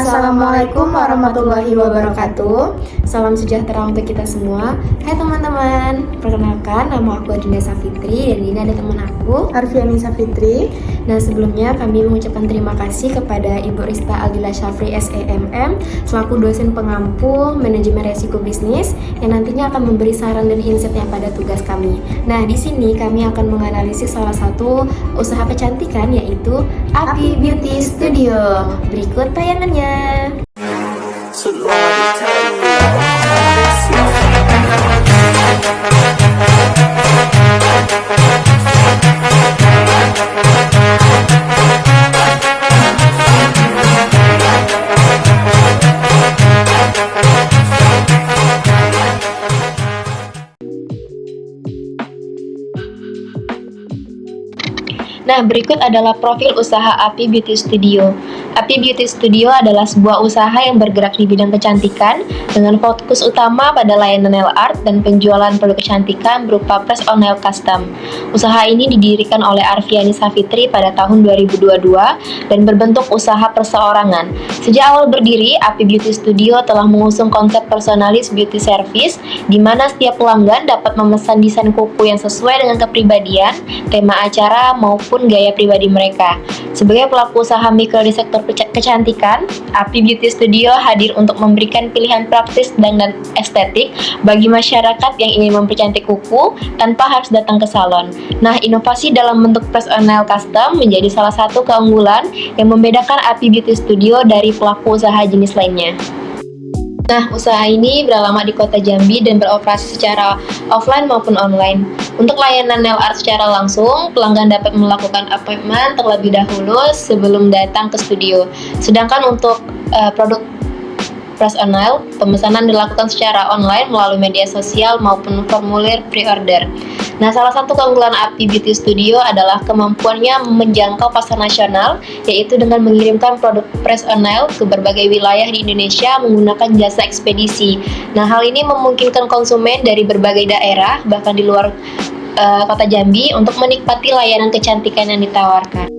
Assalamualaikum warahmatullahi wabarakatuh. Salam sejahtera untuk kita semua. Hai teman-teman, perkenalkan nama aku Adinda Safitri dan ini ada teman aku Arfiani Safitri. Nah, sebelumnya kami mengucapkan terima kasih kepada Ibu Rista Aldila Syafri SEMM selaku dosen pengampu manajemen resiko bisnis yang nantinya akan memberi saran dan insight-nya pada tugas kami. Nah, di sini kami akan menganalisis salah satu usaha kecantikan yaitu Api Beauty Studio. Berikut tayangannya. Nah, berikut adalah profil usaha Api Beauty Studio. Api Beauty Studio adalah sebuah usaha yang bergerak di bidang kecantikan dengan fokus utama pada layanan nail art dan penjualan produk kecantikan berupa press on nail custom. Usaha ini didirikan oleh Arfiani Safitri pada tahun 2022 dan berbentuk usaha perseorangan. Sejak awal berdiri, Api Beauty Studio telah mengusung konsep personalis beauty service di mana setiap pelanggan dapat memesan desain kuku yang sesuai dengan kepribadian, tema acara maupun gaya pribadi mereka. Sebagai pelaku usaha mikro di sektor kecantikan, Api Beauty Studio hadir untuk memberikan pilihan praktis dan estetik bagi masyarakat yang ingin mempercantik kuku tanpa harus datang ke salon. Nah, inovasi dalam bentuk press on nail custom menjadi salah satu keunggulan yang membedakan Api Beauty Studio dari pelaku usaha jenis lainnya. Nah, usaha ini beralamat di Kota Jambi dan beroperasi secara offline maupun online. Untuk layanan nail art secara langsung, pelanggan dapat melakukan appointment terlebih dahulu sebelum datang ke studio. Sedangkan untuk produk press on nail, pemesanan dilakukan secara online melalui media sosial maupun formulir pre-order. Nah, salah satu keunggulan Api Beauty Studio adalah kemampuannya menjangkau pasar nasional, yaitu dengan mengirimkan produk press on nail ke berbagai wilayah di Indonesia menggunakan jasa ekspedisi. Nah, hal ini memungkinkan konsumen dari berbagai daerah, bahkan di luar Kota Jambi, untuk menikmati layanan kecantikan yang ditawarkan.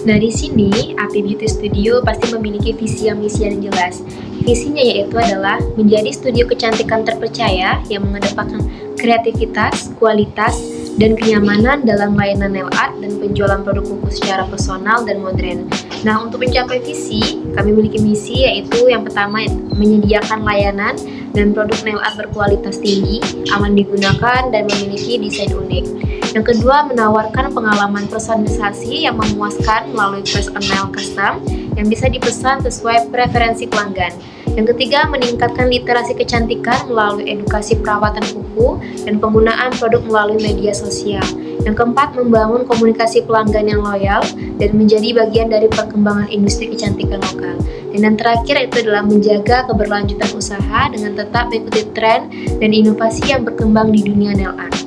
Nah, di sini Api Beauty Studio pasti memiliki visi yang misi yang jelas. Visinya yaitu adalah menjadi studio kecantikan terpercaya yang mengedepankan kreativitas, kualitas, dan kenyamanan dalam layanan nail art dan penjualan produk kuku secara personal dan modern. Nah, untuk mencapai visi, kami memiliki misi yaitu yang pertama menyediakan layanan dan produk nail art berkualitas tinggi, aman digunakan, dan memiliki desain unik. Yang kedua, menawarkan pengalaman personalisasi yang memuaskan melalui press on nail custom yang bisa dipesan sesuai preferensi pelanggan. Yang ketiga, meningkatkan literasi kecantikan melalui edukasi perawatan kuku dan penggunaan produk melalui media sosial. Yang keempat, membangun komunikasi pelanggan yang loyal dan menjadi bagian dari perkembangan industri kecantikan lokal. Dan yang terakhir itu adalah menjaga keberlanjutan usaha dengan tetap mengikuti tren dan inovasi yang berkembang di dunia nail art.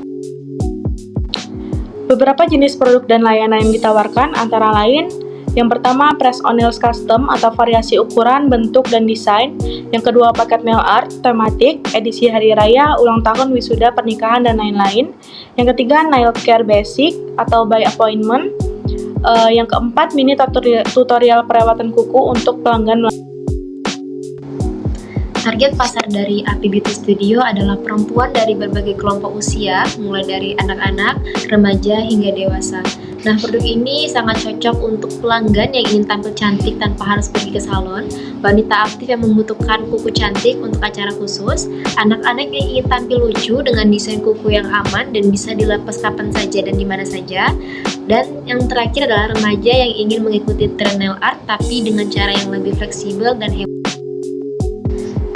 Beberapa jenis produk dan layanan yang ditawarkan antara lain: yang pertama, press on nails custom atau variasi ukuran, bentuk, dan desain. Yang kedua, paket nail art tematik, edisi hari raya, ulang tahun, wisuda, pernikahan, dan lain-lain. Yang ketiga, nail care basic atau by appointment. Yang keempat, mini tutorial perawatan kuku untuk pelanggan. Target pasar dari Api Beauty Studio adalah perempuan dari berbagai kelompok usia, mulai dari anak-anak, remaja, hingga dewasa. Nah, produk ini sangat cocok untuk pelanggan yang ingin tampil cantik tanpa harus pergi ke salon, wanita aktif yang membutuhkan kuku cantik untuk acara khusus, anak-anak yang ingin tampil lucu dengan desain kuku yang aman dan bisa dilepas kapan saja dan di mana saja, dan yang terakhir adalah remaja yang ingin mengikuti tren nail art tapi dengan cara yang lebih fleksibel dan hemat.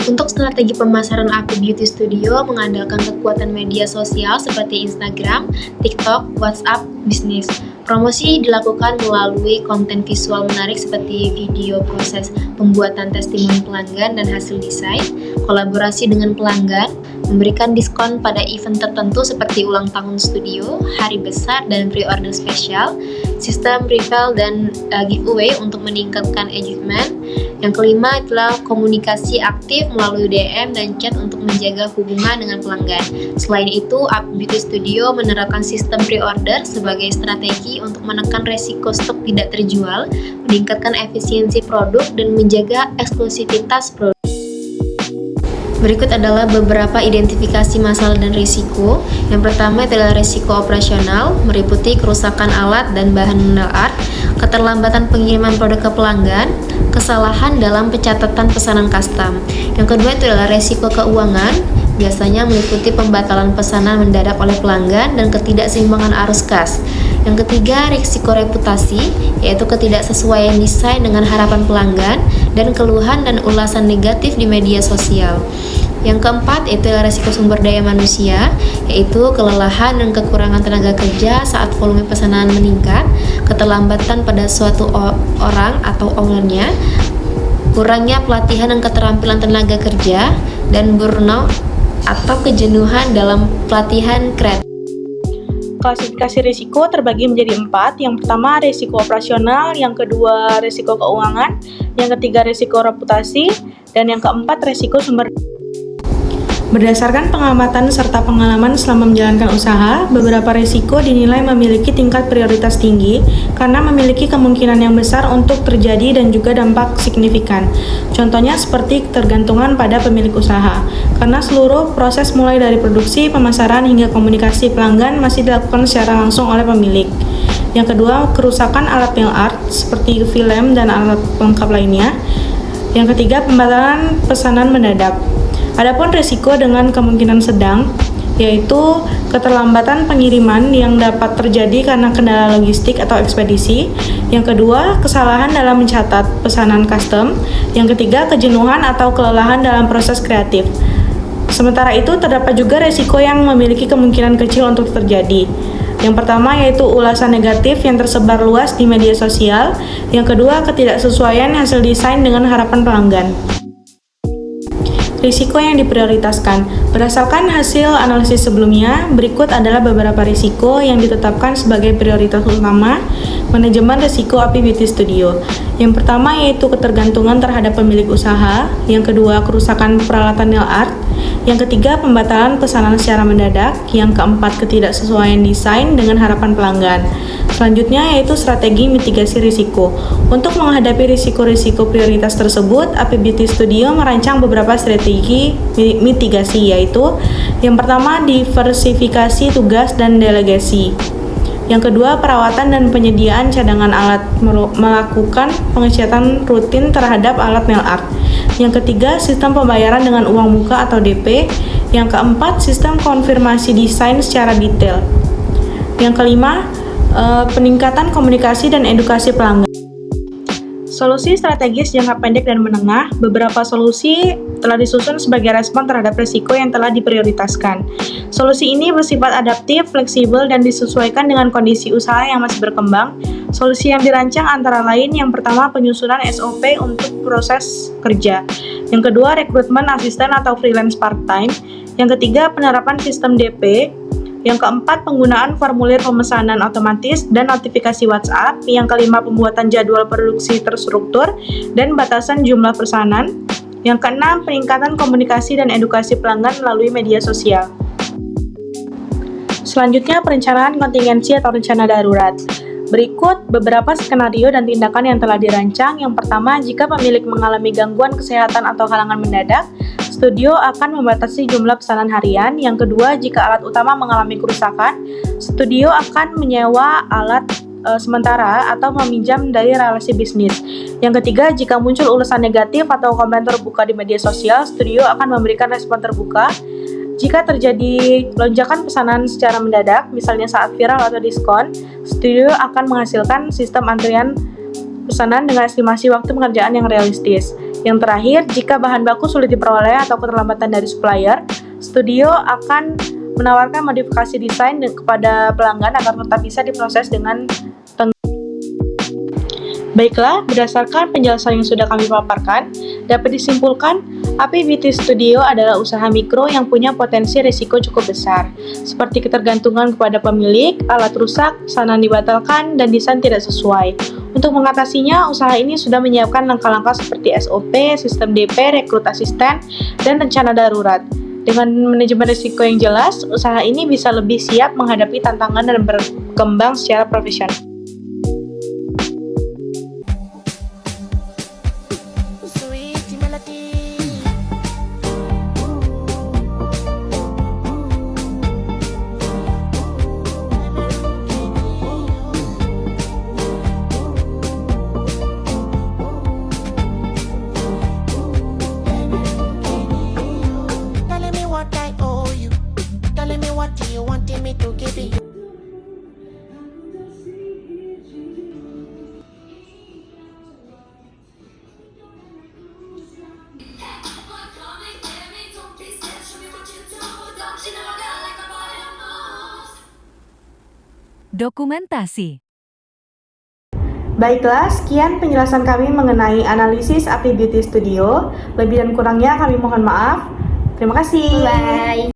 Untuk strategi pemasaran Api Beauty Studio mengandalkan kekuatan media sosial seperti Instagram, TikTok, WhatsApp, bisnis. Promosi dilakukan melalui konten visual menarik seperti video proses pembuatan testimoni pelanggan dan hasil desain, kolaborasi dengan pelanggan, memberikan diskon pada event tertentu seperti ulang tahun studio, hari besar, dan pre-order spesial, sistem refill dan giveaway untuk meningkatkan engagement. Yang kelima adalah komunikasi aktif melalui DM dan chat untuk menjaga hubungan dengan pelanggan. Selain itu, AP Beauty Studio menerapkan sistem pre-order sebagai strategi untuk menekan resiko stok tidak terjual, meningkatkan efisiensi produk, dan menjaga eksklusivitas produk. Berikut adalah beberapa identifikasi masalah dan risiko. Yang pertama adalah risiko operasional, meliputi kerusakan alat dan bahan nail art, keterlambatan pengiriman produk ke pelanggan, kesalahan dalam pencatatan pesanan custom. Yang kedua itu adalah risiko keuangan, biasanya meliputi pembatalan pesanan mendadak oleh pelanggan dan ketidakseimbangan arus kas. Yang ketiga, risiko reputasi, yaitu ketidaksesuaian desain dengan harapan pelanggan dan keluhan dan ulasan negatif di media sosial. Yang keempat, itu adalah risiko sumber daya manusia, yaitu kelelahan dan kekurangan tenaga kerja saat volume pesanan meningkat, keterlambatan pada suatu orang atau ownernya, kurangnya pelatihan dan keterampilan tenaga kerja, dan burnout atau kejenuhan dalam pelatihan kreatif. Klasifikasi risiko terbagi menjadi 4. Yang pertama risiko operasional, yang kedua risiko keuangan, yang ketiga risiko reputasi, dan yang keempat risiko sumber. Berdasarkan pengamatan serta pengalaman selama menjalankan usaha, beberapa risiko dinilai memiliki tingkat prioritas tinggi karena memiliki kemungkinan yang besar untuk terjadi dan juga dampak signifikan. Contohnya seperti ketergantungan pada pemilik usaha, karena seluruh proses mulai dari produksi, pemasaran, hingga komunikasi pelanggan masih dilakukan secara langsung oleh pemilik. Yang kedua, kerusakan alat nail art seperti film dan alat pelengkap lainnya. Yang ketiga, pembatalan pesanan mendadak. Adapun risiko dengan kemungkinan sedang, yaitu keterlambatan pengiriman yang dapat terjadi karena kendala logistik atau ekspedisi. Yang kedua, kesalahan dalam mencatat pesanan custom. Yang ketiga, kejenuhan atau kelelahan dalam proses kreatif. Sementara itu, terdapat juga risiko yang memiliki kemungkinan kecil untuk terjadi. Yang pertama yaitu ulasan negatif yang tersebar luas di media sosial. Yang kedua, ketidaksesuaian hasil desain dengan harapan pelanggan. Risiko yang diprioritaskan. Berdasarkan hasil analisis sebelumnya, berikut adalah beberapa risiko yang ditetapkan sebagai prioritas utama manajemen risiko AP Beauty Studio. Yang pertama yaitu ketergantungan terhadap pemilik usaha, yang kedua kerusakan peralatan nail art, yang ketiga pembatalan pesanan secara mendadak, yang keempat ketidaksesuaian desain dengan harapan pelanggan. Selanjutnya yaitu strategi mitigasi risiko. Untuk menghadapi risiko-risiko prioritas tersebut, AP Beauty Studio merancang beberapa strategi mitigasi, yaitu yang pertama diversifikasi tugas dan delegasi. Yang kedua, perawatan dan penyediaan cadangan alat, melakukan pengecatan rutin terhadap alat nail art. Yang ketiga, sistem pembayaran dengan uang muka atau DP. Yang keempat, sistem konfirmasi desain secara detail. Yang kelima, peningkatan komunikasi dan edukasi pelanggan. Solusi strategis jangka pendek dan menengah. Beberapa solusi telah disusun sebagai respon terhadap risiko yang telah diprioritaskan. Solusi ini bersifat adaptif, fleksibel, dan disesuaikan dengan kondisi usaha yang masih berkembang. Solusi yang dirancang antara lain, yang pertama penyusunan SOP untuk proses kerja. Yang kedua, rekrutmen asisten atau freelance part-time. Yang ketiga, penerapan sistem DP. Yang keempat, penggunaan formulir pemesanan otomatis dan notifikasi WhatsApp. Yang kelima, pembuatan jadwal produksi terstruktur dan batasan jumlah pesanan. Yang keenam, peningkatan komunikasi dan edukasi pelanggan melalui media sosial. Selanjutnya, perencanaan kontingensi atau rencana darurat. Berikut beberapa skenario dan tindakan yang telah dirancang. Yang pertama, jika pemilik mengalami gangguan kesehatan atau halangan mendadak, studio akan membatasi jumlah pesanan harian. Yang kedua, jika alat utama mengalami kerusakan, studio akan menyewa alat sementara atau meminjam dari relasi bisnis. Yang ketiga, jika muncul ulasan negatif atau komen terbuka di media sosial, studio akan memberikan respon terbuka. Jika terjadi lonjakan pesanan secara mendadak, misalnya saat viral atau diskon, studio akan menghasilkan sistem antrian pesanan dengan estimasi waktu pengerjaan yang realistis. Yang terakhir, jika bahan baku sulit diperoleh atau keterlambatan dari supplier, studio akan menawarkan modifikasi desain kepada pelanggan agar tetap bisa diproses dengan Baiklah, berdasarkan penjelasan yang sudah kami paparkan, dapat disimpulkan AP Beauty Studio adalah usaha mikro yang punya potensi risiko cukup besar, seperti ketergantungan kepada pemilik, alat rusak, pesanan dibatalkan, dan desain tidak sesuai. Untuk mengatasinya, usaha ini sudah menyiapkan langkah-langkah seperti SOP, sistem DP, rekrut asisten, dan rencana darurat. Dengan manajemen risiko yang jelas, usaha ini bisa lebih siap menghadapi tantangan dan berkembang secara profesional. Dokumentasi. Baiklah, sekian penjelasan kami mengenai analisis AP Beauty Studio. Lebih dan kurangnya kami mohon maaf. Terima kasih. Bye.